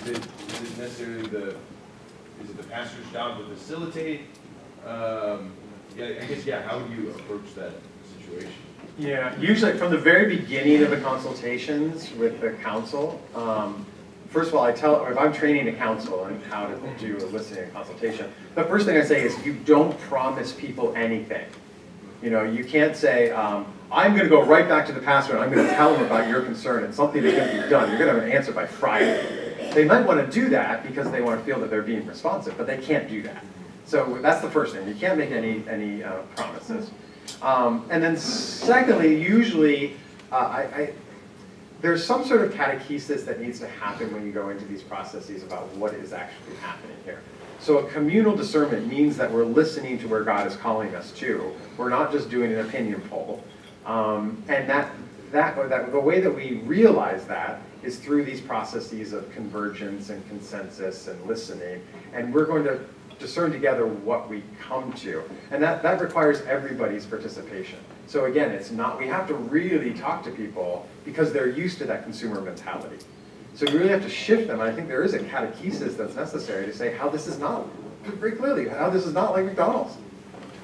it necessarily is it the pastor's job to facilitate? How would you approach that situation? Yeah, usually from the very beginning of the consultations with the council, first of all, if I'm training a council on how to do a listening and consultation, the first thing I say is you don't promise people anything. You can't say, I'm going to go right back to the pastor and I'm going to tell them about your concern and something is going to be done. You're going to have an answer by Friday. They might want to do that because they want to feel that they're being responsive, but they can't do that. So that's the first thing. You can't make any promises. And then secondly, usually there's some sort of catechesis that needs to happen when you go into these processes about what is actually happening here. So a communal discernment means that we're listening to where God is calling us to. We're not just doing an opinion poll. And the way that we realize that is through these processes of convergence and consensus and listening. And we're going to discern together what we come to. And that requires everybody's participation. So again, we have to really talk to people because they're used to that consumer mentality. So we really have to shift them. And I think there is a catechesis that's necessary to say how this is not, very clearly, how this is not like McDonald's.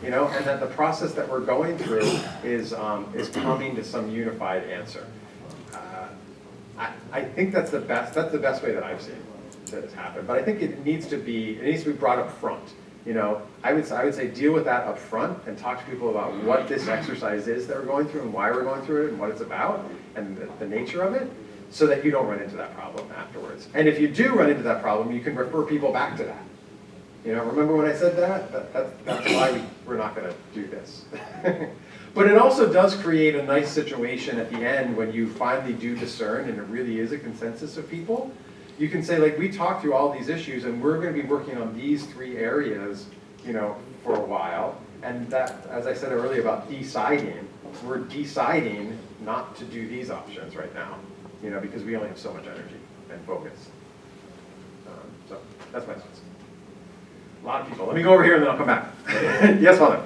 And that the process that we're going through is coming to some unified answer. I think that's the best way that I've seen that has happened. But I think it needs to be brought up front. I would say deal with that up front and talk to people about what this exercise is that we're going through and why we're going through it and what it's about and the nature of it, so that you don't run into that problem afterwards. And if you do run into that problem, you can refer people back to that. Remember when I said that? That's why we're not going to do this. But it also does create a nice situation at the end when you finally do discern and it really is a consensus of people. You can say, we talked through all these issues and we're going to be working on these 3 areas, for a while. And that, as I said earlier about deciding, we're deciding not to do these options right now, because we only have so much energy and focus. So that's my sense. A lot of people. Let me go over here and then I'll come back. Yes, Father?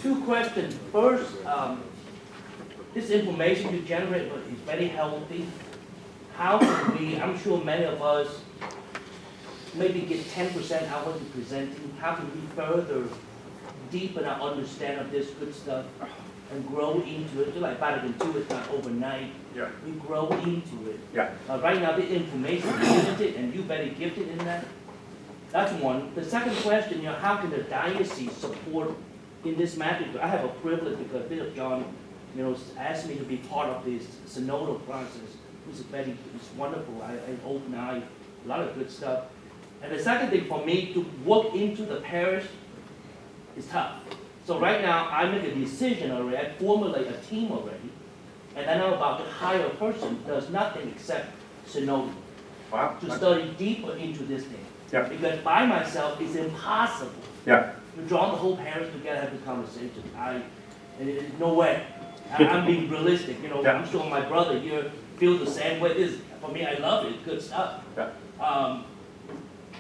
2 questions. First, this information you generate is very healthy. How can we, I'm sure many of us maybe get 10% out of what you're presenting. How can we further deepen our understanding of this good stuff and grow into it? Just like Vatican II is not overnight. Yeah. We grow into it. Yeah. Right now, the information is limited and you're very gifted in that. That's one. The second question, how can the diocese support in this matter? I have a privilege because Bishop John, asked me to be part of this synodal process. It's wonderful. I open eye, a lot of good stuff. And the second thing for me to work into the parish is tough. So right now, I make a decision already, I formulate a team already, and then I'm about to hire a person who does nothing except synodal. Wow. To study deeper into this thing. Yeah. Because by myself, it's impossible. Yeah. To draw the whole parish together, have the conversation. No way. I'm being realistic. Yeah. I'm sure my brother here feels the same way. For me, I love it. It's good stuff. Yeah.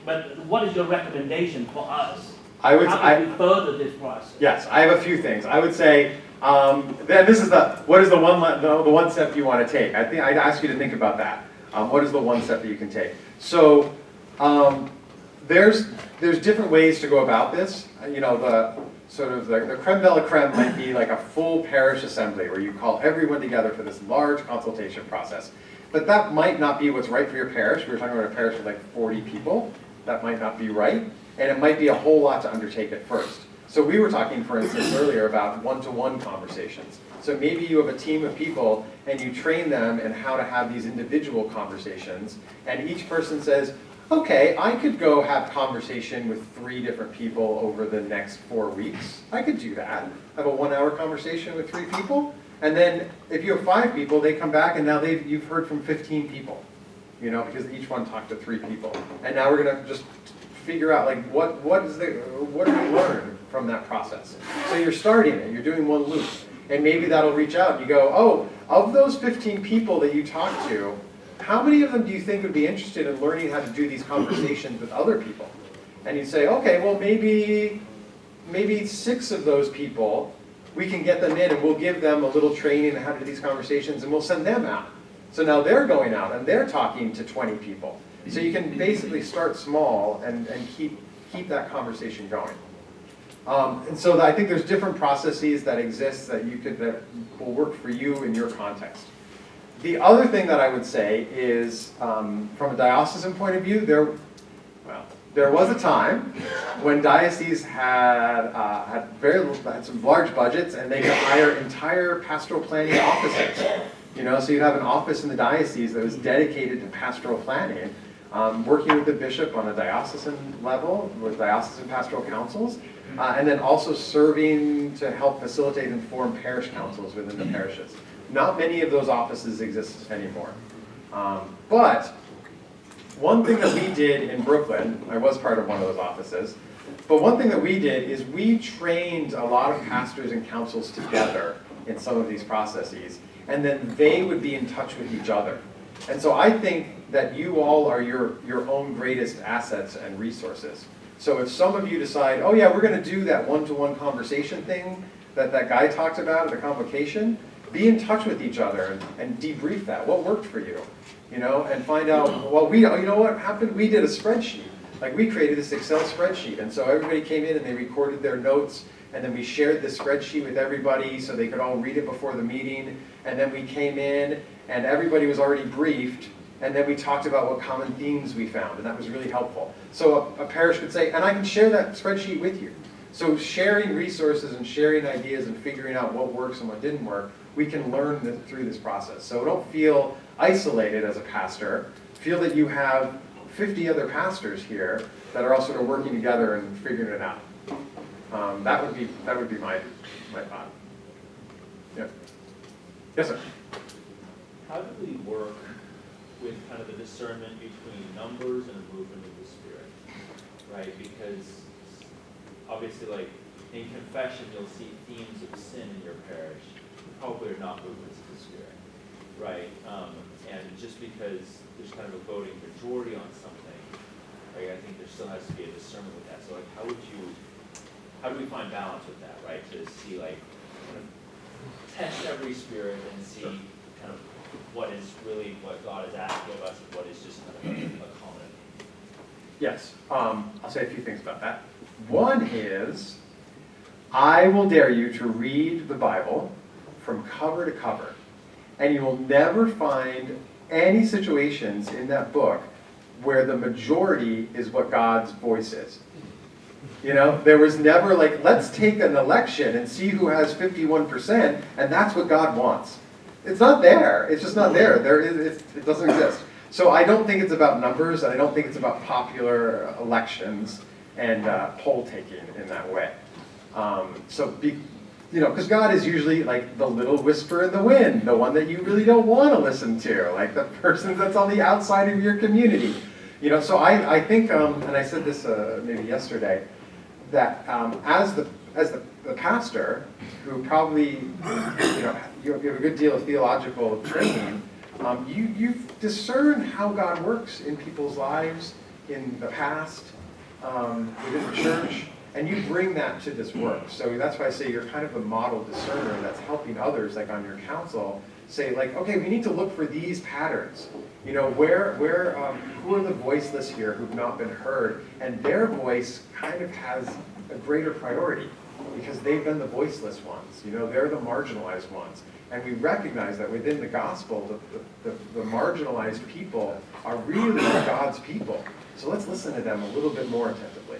But what is your recommendation for us? How can we further this process? Yes, I have a few things. I would say, what is the one step you want to take? I think I'd ask you to think about that. What is the one step that you can take? So there's different ways to go about this. The creme de la creme might be like a full parish assembly where you call everyone together for this large consultation process. But that might not be what's right for your parish. We were talking about a parish with 40 people. That might not be right. And it might be a whole lot to undertake at first. So we were talking, for instance, earlier about one-to-one conversations. So maybe you have a team of people and you train them in how to have these individual conversations. And each person says, okay, I could go have conversation with 3 different people over the next 4 weeks. I could do that. Have a 1-hour conversation with 3 people. And then if you have 5 people, they come back and now you've heard from 15 people, because each one talked to 3 people. And now we're going to just figure out what do we learn from that process. So you're starting it, you're doing one loop. And maybe that'll reach out and you go, oh, of those 15 people that you talked to, how many of them do you think would be interested in learning how to do these conversations with other people? And you say, okay, well maybe 6 of those people, we can get them in and we'll give them a little training on how to do these conversations and we'll send them out. So now they're going out and they're talking to 20 people. So you can basically start small and keep that conversation going. And so I think there's different processes that exist that will work for you in your context. The other thing that I would say is, from a diocesan point of view, there was a time when dioceses had some large budgets and they could hire entire pastoral planning offices. So you'd have an office in the diocese that was dedicated to pastoral planning, working with the bishop on a diocesan level, with diocesan pastoral councils, and then also serving to help facilitate and form parish councils within the parishes. Not many of those offices exist anymore. But one thing that we did in Brooklyn, I was part of one of those offices, but one thing that we did is we trained a lot of pastors and councils together in some of these processes, and then they would be in touch with each other. And so I think that you all are your own greatest assets and resources. So if some of you decide, oh yeah, we're going to do that one-to-one conversation thing that guy talked about at the convocation, be in touch with each other and debrief that. What worked for you? And find out, well, what happened? We did a spreadsheet. Like we created this Excel spreadsheet. And so everybody came in and they recorded their notes. And then we shared the spreadsheet with everybody so they could all read it before the meeting. And then we came in and everybody was already briefed. And then we talked about what common themes we found. And that was really helpful. So a parish could say, and I can share that spreadsheet with you. So sharing resources and sharing ideas and figuring out what works and what didn't work, we can learn through this process. So don't feel isolated as a pastor. Feel that you have 50 other pastors here that are all sort of working together and figuring it out. That would be my thought. Yeah. Yes, sir. How do we work with kind of the discernment between numbers and a movement of the Spirit, right? Because obviously, like in confession, you'll see themes of sin in your parish. Probably are not movements of the Spirit, right? And just because there's kind of a voting majority on something, right? I think there still has to be a discernment with that. So, like, how do we find balance with that, right? To see, like, kind of test every spirit and see kind of what is really what God is asking of us and what is just kind of a common. Yes, I'll say a few things about that. One is, I will dare you to read the Bible from cover to cover, and you will never find any situations in that book where the majority is what God's voice is. There was never like, let's take an election and see who has 51%, and that's what God wants. It's not there. It's just not there. It doesn't exist. So I don't think it's about numbers, and I don't think it's about popular elections and poll taking in that way. Because God is usually like the little whisper in the wind, the one that you really don't want to listen to, like the person that's on the outside of your community. So I think, and I said this maybe yesterday, that as the pastor, who probably you have a good deal of theological training, you discern how God works in people's lives in the past, within the church. And you bring that to this work. So that's why I say you're kind of a model discerner that's helping others, like on your council, say like, okay, we need to look for these patterns. Who are the voiceless here who've not been heard? And their voice kind of has a greater priority because they've been the voiceless ones. They're the marginalized ones. And we recognize that within the gospel, the marginalized people are really God's people. So let's listen to them a little bit more attentively.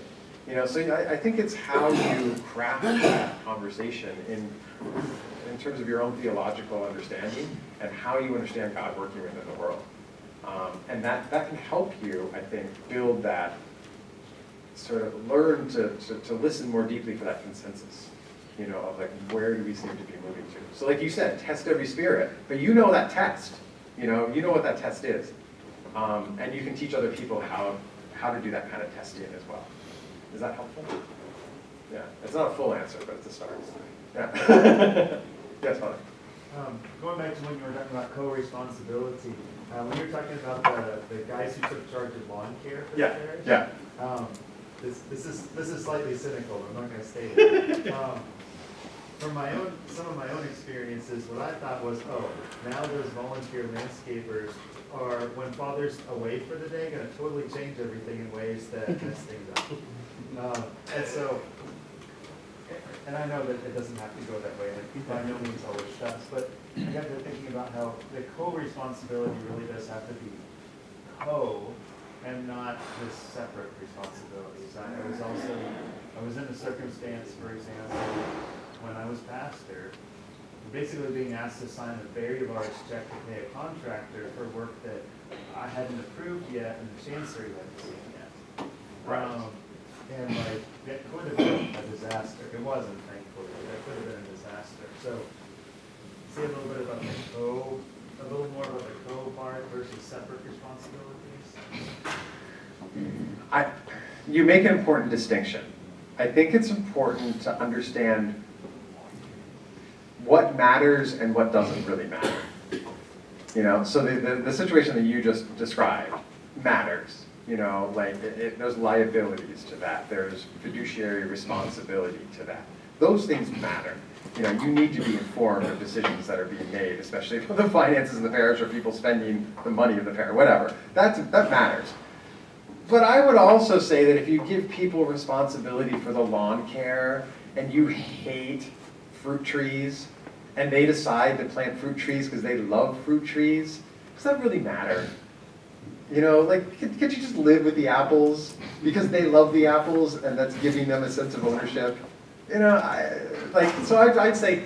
So I think it's how you craft that conversation in terms of your own theological understanding and how you understand God working within the world. And that can help you, I think, build that, sort of learn to listen more deeply for that consensus, of like, where do we seem to be moving to? So like you said, test every spirit, but that test, you know what that test is. And you can teach other people how to do that kind of testing as well. Is that helpful? Yeah, it's not a full answer, but it's a start. Yeah. Yes, Father. Going back to when you were talking about co-responsibility, when you were talking about the guys who took charge of lawn care for the parish, this is slightly cynical, but I'm not going to state it. from some of my own experiences, what I thought was, oh, now those volunteer landscapers are, when Father's away for the day, gonna totally change everything in ways that mess things up. And so, and I know that it doesn't have to go that way, like by no means always does, but I got to thinking about how the co-responsibility really does have to be co and not just separate responsibilities. I was in a circumstance, for example, when I was pastor, basically being asked to sign a very large check to pay a contractor for work that I hadn't approved yet and the chancery hadn't seen yet. Right. And like, that could have been a disaster. It wasn't, thankfully, but that could have been a disaster. So, say a little bit about the a little more about the co-part versus separate responsibilities. You make an important distinction. I think it's important to understand what matters and what doesn't really matter. You know, so the situation that you just described matters. You know, like there's liabilities to that. There's fiduciary responsibility to that. Those things matter. You know, you need to be informed of decisions that are being made, especially for the finances of the parish or people spending the money of the parish, whatever. That matters. But I would also say that if you give people responsibility for the lawn care and you hate fruit trees and they decide to plant fruit trees because they love fruit trees, does that really matter? You know, like, can't you just live with the apples because they love the apples and that's giving them a sense of ownership? You know, I'd say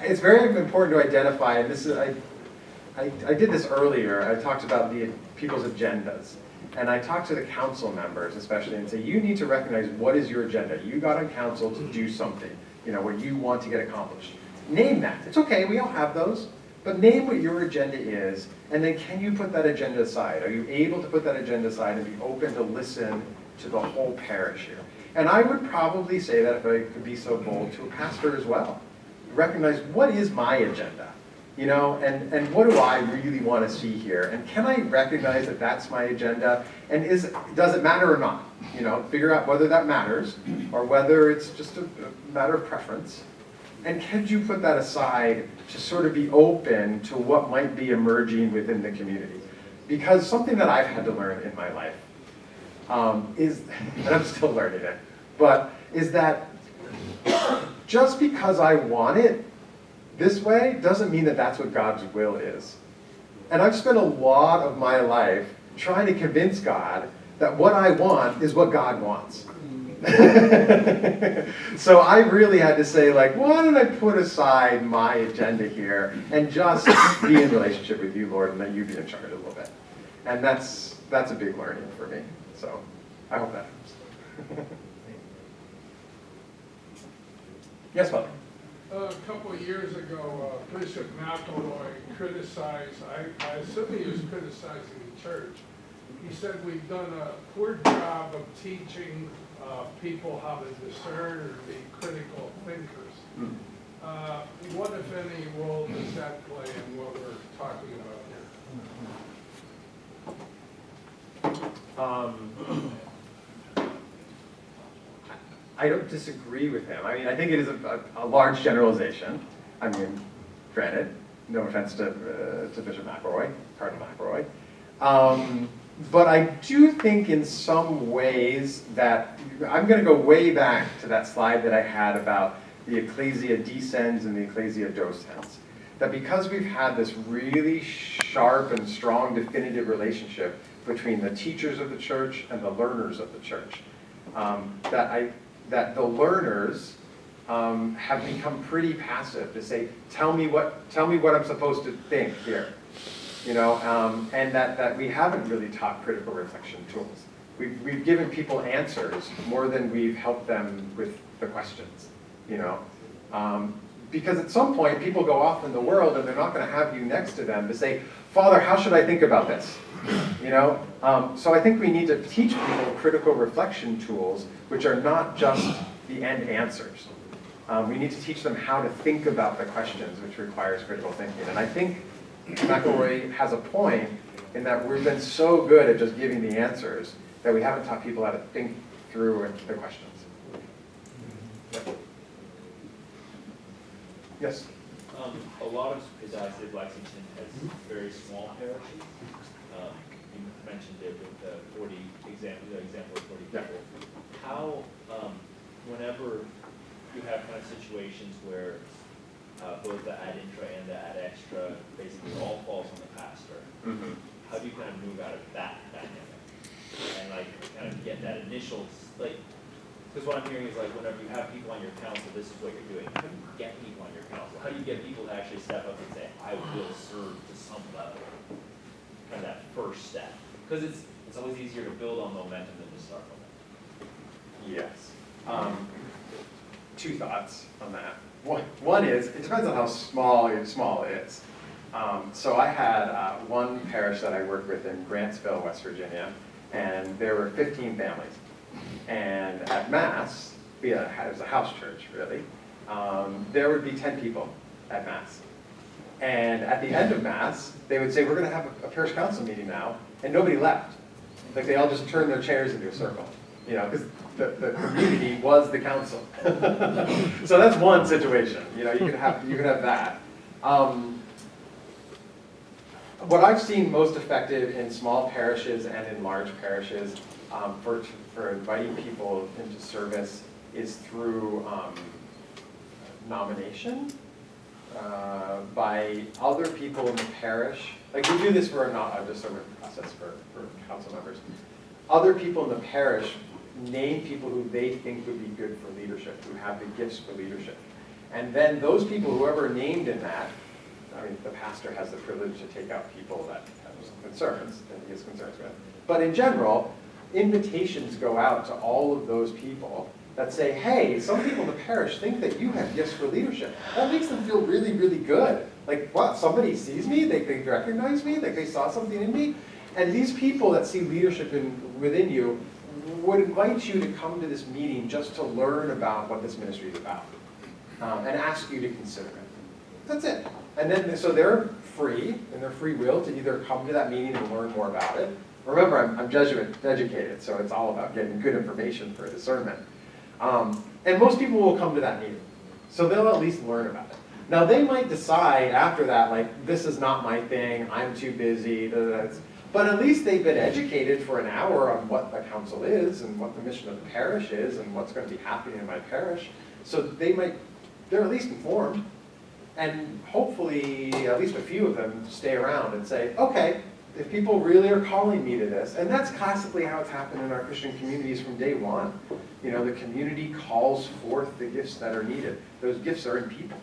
it's very important to identify, and this is, I did this earlier, I talked about the people's agendas. And I talked to the council members especially and say, you need to recognize what is your agenda. You got on council to do something, you know, what you want to get accomplished. Name that. It's okay, we all have those. But name what your agenda is, and then can you put that agenda aside? Are you able to put that agenda aside and be open to listen to the whole parish here? And I would probably say that, if I could be so bold, to a pastor as well. Recognize, what is my agenda? You know, and what do I really want to see here? And can I recognize that that's my agenda? And does it matter or not? You know, figure out whether that matters or whether it's just a matter of preference. And can you put that aside to sort of be open to what might be emerging within the community? Because something that I've had to learn in my life is, and I'm still learning it, but is that just because I want it this way doesn't mean that that's what God's will is. And I've spent a lot of my life trying to convince God that what I want is what God wants. So I really had to say, like, why don't I put aside my agenda here and just be in relationship with you, Lord, and let you be in charge a little bit. And that's a big learning for me. So I hope that helps. Yes, Father. A couple of years ago, Bishop McElroy criticized, I assume he was criticizing the church. He said we've done a poor job of teaching people how to discern or be critical thinkers. What, if any, role does that play in what we're talking about here? I don't disagree with him. I mean, I think it is a large generalization. I mean, granted, no offense to Bishop McElroy, Cardinal McElroy. But I do think in some ways that, I'm going to go way back to that slide that I had about the ecclesia descends and the ecclesia docens. That because we've had this really sharp and strong definitive relationship between the teachers of the church and the learners of the church, that the learners have become pretty passive to say, tell me what I'm supposed to think here. You know, and that we haven't really taught critical reflection tools. We've given people answers more than we've helped them with the questions, you know. Because at some point, people go off in the world and they're not going to have you next to them to say, Father, how should I think about this? You know, so I think we need to teach people critical reflection tools, which are not just the end answers. We need to teach them how to think about the questions, which requires critical thinking. And I think McElroy has a point in that we've been so good at just giving the answers that we haven't taught people how to think through the questions. Yes? A lot of the Diocese of Lexington has very small parishes. You mentioned it with the 40 example of 40 Yeah. people. How, whenever you have kind of situations where both the ad intra and the ad extra basically all falls on the pastor, how do you kind of move out of that dynamic? And like kind of get that initial, like, because what I'm hearing is like whenever you have people on your council, this is what you're doing. How do you get people on your council? How do you get people to actually step up and say, I will serve to some level? Kind of that first step. Because it's always easier to build on momentum than to start momentum. Yes. Two thoughts on that. One is, it depends on how small it is. So I had one parish that I worked with in Grantsville, West Virginia, and there were 15 families. And at Mass, it was a house church, really, there would be 10 people at Mass. And at the end of Mass, they would say, we're going to have a parish council meeting now, and nobody left. Like, they all just turned their chairs into a circle, because the community was the council. So that's one situation, you could have that. What I've seen most effective in small parishes and in large parishes for inviting people into service is through nomination by other people in the parish. Like, we do this for a discernment process for council members. Other people in the parish name people who they think would be good for leadership, who have the gifts for leadership. And then those people, whoever named in that, the pastor has the privilege to take out people that have some concerns, that he has concerns with. But in general, invitations go out to all of those people that say, hey, some people in the parish think that you have gifts for leadership. That makes them feel really, really good. Like, what, somebody sees me, they recognize me, like they saw something in me. And these people that see leadership within you would invite you to come to this meeting just to learn about what this ministry is about and ask you to consider it. That's it. And then, so they're free, in their free will, to either come to that meeting and learn more about it. Remember, I'm Jesuit educated, so it's all about getting good information for discernment. And most people will come to that meeting, so they'll at least learn about it. Now, they might decide after that, like, this is not my thing, I'm too busy, but at least they've been educated for an hour on what the council is and what the mission of the parish is and what's going to be happening in my parish. So they're at least informed. And hopefully, at least a few of them stay around and say, okay, if people really are calling me to this, and that's classically how it's happened in our Christian communities from day one. The community calls forth the gifts that are needed. Those gifts are in people.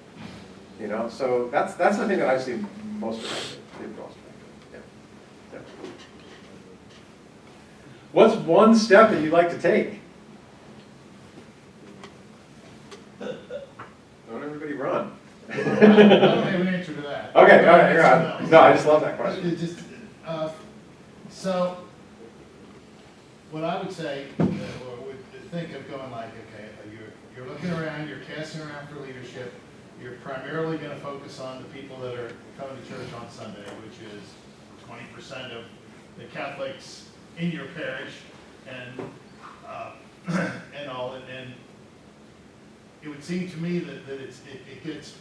So that's the thing that I've seen most effective. Yeah. What's one step that you'd like to take? Don't everybody run. I don't have an answer to that. Okay, all right, you're on. No, I just love that question. So, what I would say, or would think of going like, okay, you're looking around, you're casting around for leadership, you're primarily going to focus on the people that are coming to church on Sunday, which is 20% of the Catholics in your parish, and all, and it would seem to me that it gets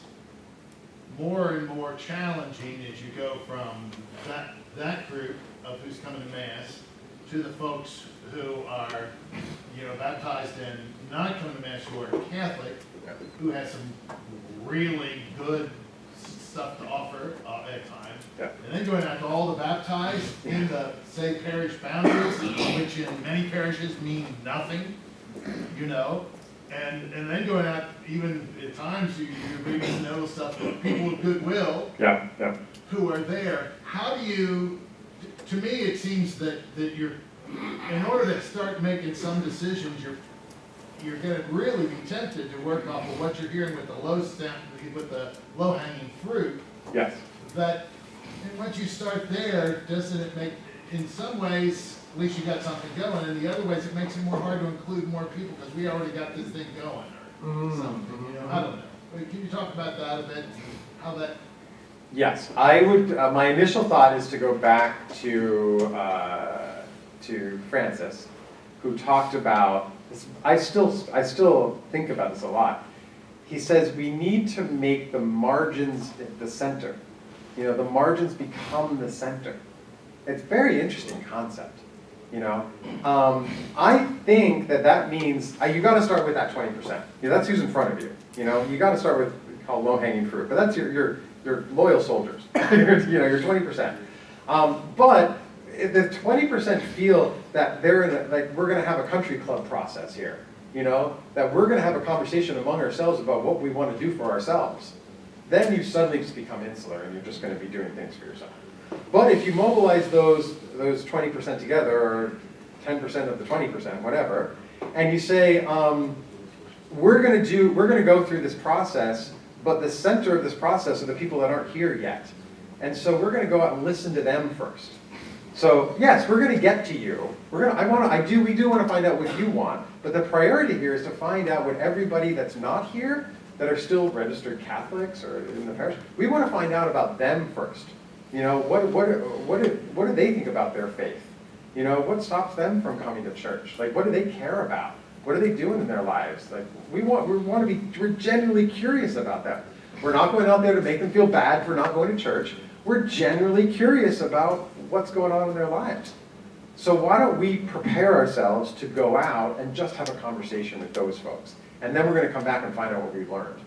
more and more challenging as you go from that group of who's coming to Mass to the folks who are, baptized and not coming to Mass, who are Catholic, who has some really good stuff to offer at times. Yeah. And then going out to all the baptized in the, say, parish boundaries, which in many parishes mean nothing, And then going out, even at times, you're reading some little stuff from people of goodwill who are there. How do you, to me, it seems that you're, in order to start making some decisions, you're going to really be tempted to work off of what you're hearing with the low-hanging fruit. Yes. That, and once you start there, doesn't it make, in some ways, at least you got something going, and the other ways it makes it more hard to include more people because we already got this thing going or something, I don't know. Wait, can you talk about that a bit, how that? Yes, I would, my initial thought is to go back to Francis, who talked about I still think about this a lot. He says we need to make the margins the center. You know, the margins become the center. It's a very interesting concept. You know, I think that means you got to start with that 20%. You know, that's who's in front of you. You know, you got to start with called low-hanging fruit, but that's your loyal soldiers. You know, your 20%. But if the 20% feel that they're in like we're going to have a country club process here. You know, that we're going to have a conversation among ourselves about what we want to do for ourselves. Then you suddenly just become insular, and you're just going to be doing things for yourself. But if you mobilize those 20% together, or 10% of the 20%, whatever, and you say, we're going to go through this process, but the center of this process are the people that aren't here yet. And so we're going to go out and listen to them first. So yes, we're going to get to you. We do want to find out what you want, but the priority here is to find out what everybody that's not here, that are still registered Catholics or in the parish, we want to find out about them first. You know, what do they think about their faith? You know, what stops them from coming to church? Like, what do they care about? What are they doing in their lives? Like, we're genuinely curious about that. We're not going out there to make them feel bad for not going to church. We're genuinely curious about what's going on in their lives. So why don't we prepare ourselves to go out and just have a conversation with those folks? And then we're going to come back and find out what we've learned.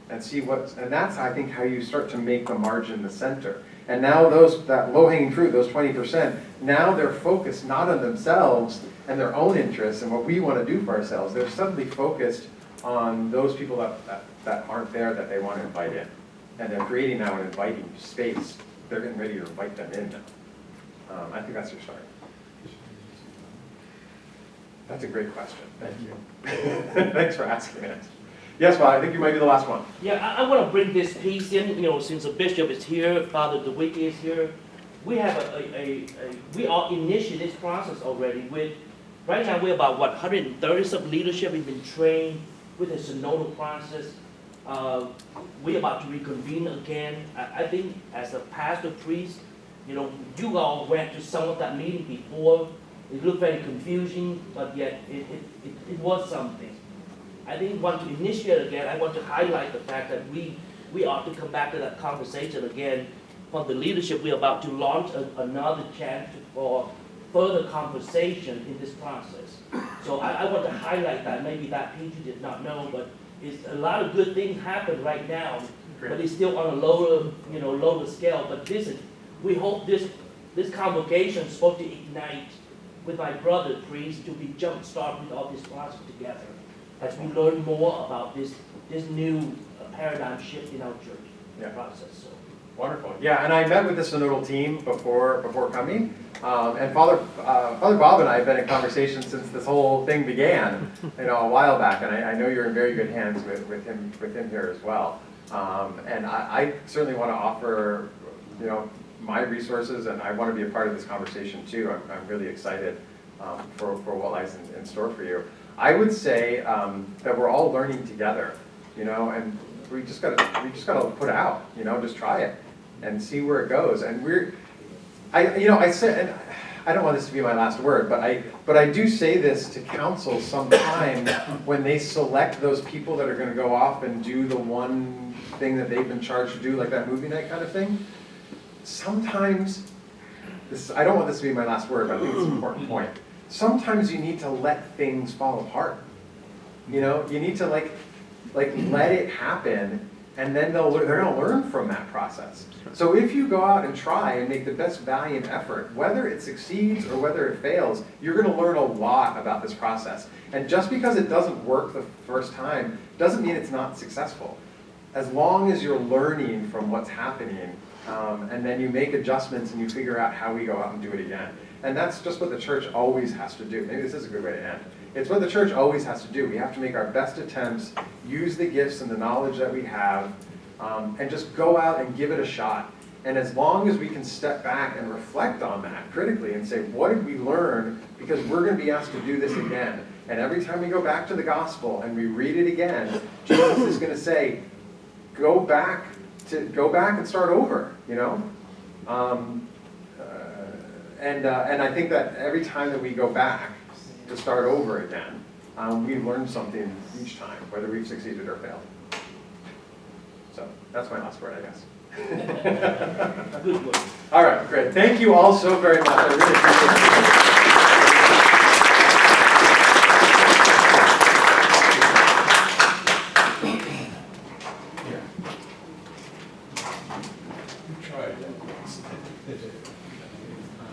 And see and that's, I think, how you start to make the margin the center. And now that low-hanging fruit, those 20%, now they're focused not on themselves and their own interests and what we want to do for ourselves. They're suddenly focused on those people that aren't there that they want to invite in. And they're creating now an inviting space. They're getting ready to invite them in now. I think that's your start. That's a great question. Thank you. Thanks for asking it. Yes, Bob, I think you might be the last one. Yeah, I want to bring this piece in, you know, since the bishop is here, Father DeWick is here. We have we are initiating this process already right now we're about, 130 some leadership have been trained with the synodal process. We're about to reconvene again. I think as a pastor priest, you know, you all went to some of that meeting before. It looked very confusing, but yet it was something. I didn't want to initiate again. I want to highlight the fact that we ought to come back to that conversation again. From the leadership, we're about to launch another chance for further conversation in this process. So I want to highlight that. Maybe that piece you did not know, but it's a lot of good things happen right now, but it's still on a lower scale. But we hope this convocation is supposed to ignite with my brother priest to be jump-started with all this process together, as we learn more about this new paradigm shift in our church process. So. Wonderful. Yeah, and I met with the synodal team before coming, and Father Bob and I have been in conversation since this whole thing began, a while back, and I know you're in very good hands with him here as well. And I certainly want to offer, my resources, and I want to be a part of this conversation too. I'm really excited for what lies in store for you. I would say that we're all learning together, and we just gotta put out, just try it and see where it goes. And I said, and I don't want this to be my last word, but I do say this to council sometimes when they select those people that are going to go off and do the one thing that they've been charged to do, like that movie night kind of thing. Sometimes, I don't want this to be my last word, but I think it's an important point. Sometimes you need to let things fall apart. You need to like let it happen, and then they're going to learn from that process. So if you go out and try and make the best valiant effort, whether it succeeds or whether it fails, you're going to learn a lot about this process. And just because it doesn't work the first time doesn't mean it's not successful. As long as you're learning from what's happening, and then you make adjustments and you figure out how we go out and do it again. And that's just what the church always has to do. Maybe this is a good way to end. It's what the church always has to do. We have to make our best attempts, use the gifts and the knowledge that we have, and just go out and give it a shot. And as long as we can step back and reflect on that critically and say, what did we learn? Because we're going to be asked to do this again. And every time we go back to the gospel and we read it again, Jesus is going to say, go back and start over, And I think that every time that we go back to start over again, we've learned something each time, whether we've succeeded or failed. So that's my last word, I guess. Good work. All right, great. Thank you all so very much. I really appreciate it.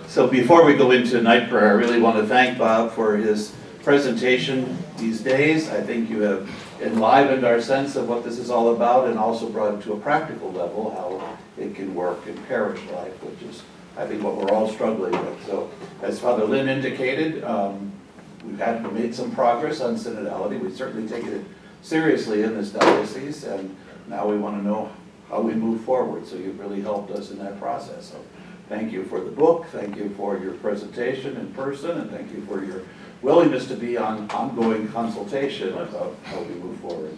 So before we go into night prayer, I really want to thank Bob for his presentation these days. I think you have enlivened our sense of what this is all about and also brought it to a practical level, how it can work in parish life, which is, I think, what we're all struggling with. So as Father Lynn indicated, we've made some progress on synodality. We've certainly taken it seriously in this diocese, and now we want to know how we move forward. So you've really helped us in that process. So thank you for the book, thank you for your presentation in person, and thank you for your willingness to be on ongoing consultation about how we move forward.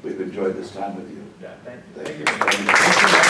We've enjoyed this time with you. Yeah, thank you. Thank you.